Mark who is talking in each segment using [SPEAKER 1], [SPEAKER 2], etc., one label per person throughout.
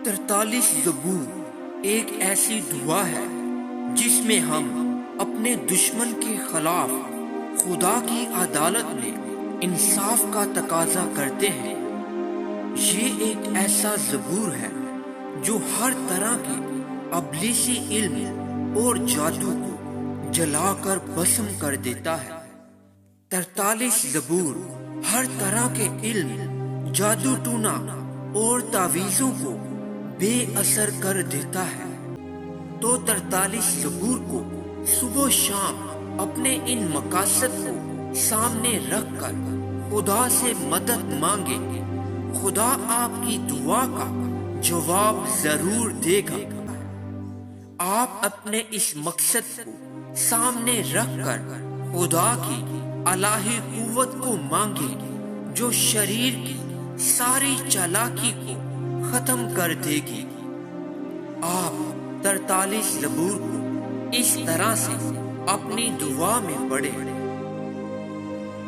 [SPEAKER 1] 43 زبور ایک ایسی دعا ہے جس میں ہم اپنے دشمن کے خلاف خدا کی عدالت میں انصاف کا تقاضا کرتے ہیں۔ یہ ایک ایسا زبور ہے جو ہر طرح کے ابلیسی علم اور جادو کو جلا کر بسم کر دیتا ہے۔ 43 زبور ہر طرح کے علم، جادو ٹونا اور تعویذوں کو بے اثر کر دیتا ہے۔ تو 43 زبور کو صبح و شام اپنے ان مقاصد کو سامنے رکھ کر خدا سے مدد مانگے، خدا آپ کی دعا کا جواب ضرور دے گا۔ آپ اپنے اس مقصد کو سامنے رکھ کر خدا کی الہی قوت کو مانگے جو شریر کی ساری چالاکی کو ختم کر دے گی۔ آپ 43 زبور کو اس طرح سے اپنی دعا میں پڑھے: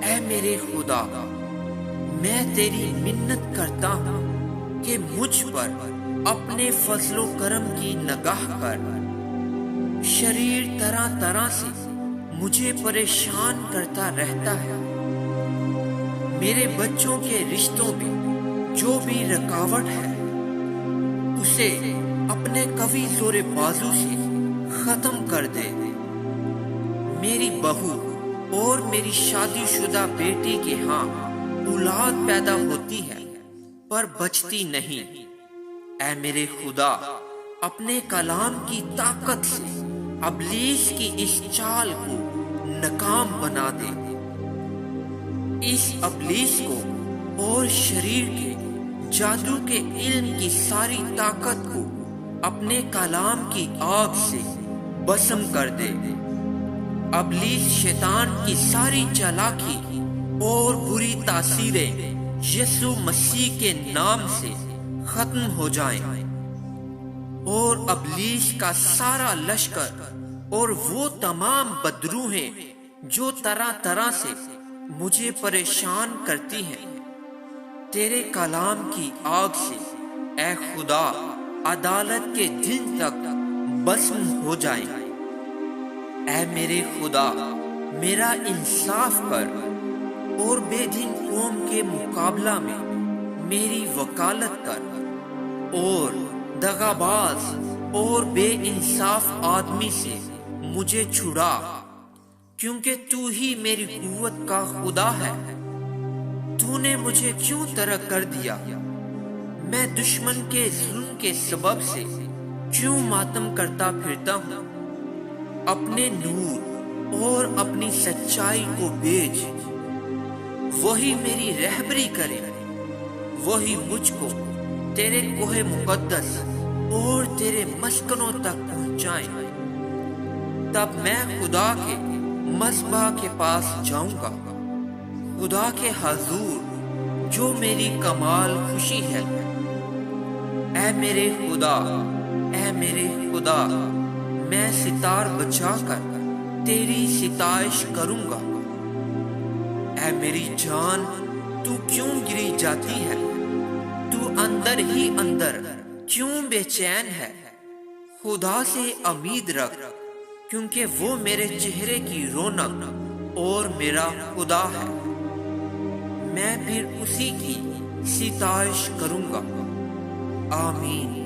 [SPEAKER 1] اے میرے خدا، میں تیری منت کرتا ہوں کہ مجھ پر اپنے فضل و کرم کی نگاہ کر۔ شریر طرح طرح سے مجھے پریشان کرتا رہتا ہے۔ میرے بچوں کے رشتوں میں جو بھی رکاوٹ ہے اسے اپنے قوی زور بازو سے ختم کر دے۔ میری بہو اور میری شادی شدہ بیٹی کے ہاں اولاد پیدا ہوتی ہے پر بچتی نہیں۔ اے میرے خدا، اپنے کلام کی طاقت سے ابلیس کی اس چال کو ناکام بنا دے۔ اس ابلیس کو اور شریر کے جادو کے علم کی ساری طاقت کو اپنے کلام کی آگ سے بسم کر دے۔ ابلیس شیطان کی ساری چالاکی اور بری تاثیریں یسوع مسیح کے نام سے ختم ہو جائیں، اور ابلیس کا سارا لشکر اور وہ تمام بدروہیں جو طرح طرح سے مجھے پریشان کرتی ہیں تیرے کلام کی آگ سے اے خدا عدالت کے دن تک بسم ہو جائیں۔ اے میرے خدا، میرا انصاف کر اور بے دین قوم کے مقابلہ میں میری وکالت کر، اور دغاباز اور بے انصاف آدمی سے مجھے چھڑا، کیونکہ تو ہی میری قوت کا خدا ہے۔ تو نے مجھے کیوں ترک کر دیا؟ میں دشمن کے ظلم کے سبب سے کیوں ماتم کرتا پھرتا ہوں؟ اپنے نور اور اپنی سچائی کو بھیج، وہی میری رہبری کرے، وہی مجھ کو تیرے کوہ مقدس اور تیرے مسکنوں تک پہنچائے۔ تب میں خدا کے مذبح کے پاس جاؤں گا، خدا کے حضور جو میری کمال خوشی ہے۔ اے میرے خدا، اے میرے خدا، میں ستار بجا کر تیری ستائش کروں گا۔ اے میری جان، تو کیوں گری جاتی ہے؟ تو اندر ہی اندر کیوں بے چین ہے؟ خدا سے امید رکھ، کیونکہ وہ میرے چہرے کی رونق اور میرا خدا ہے۔ میں پھر اسی کی ستائش کروں گا۔ آمین۔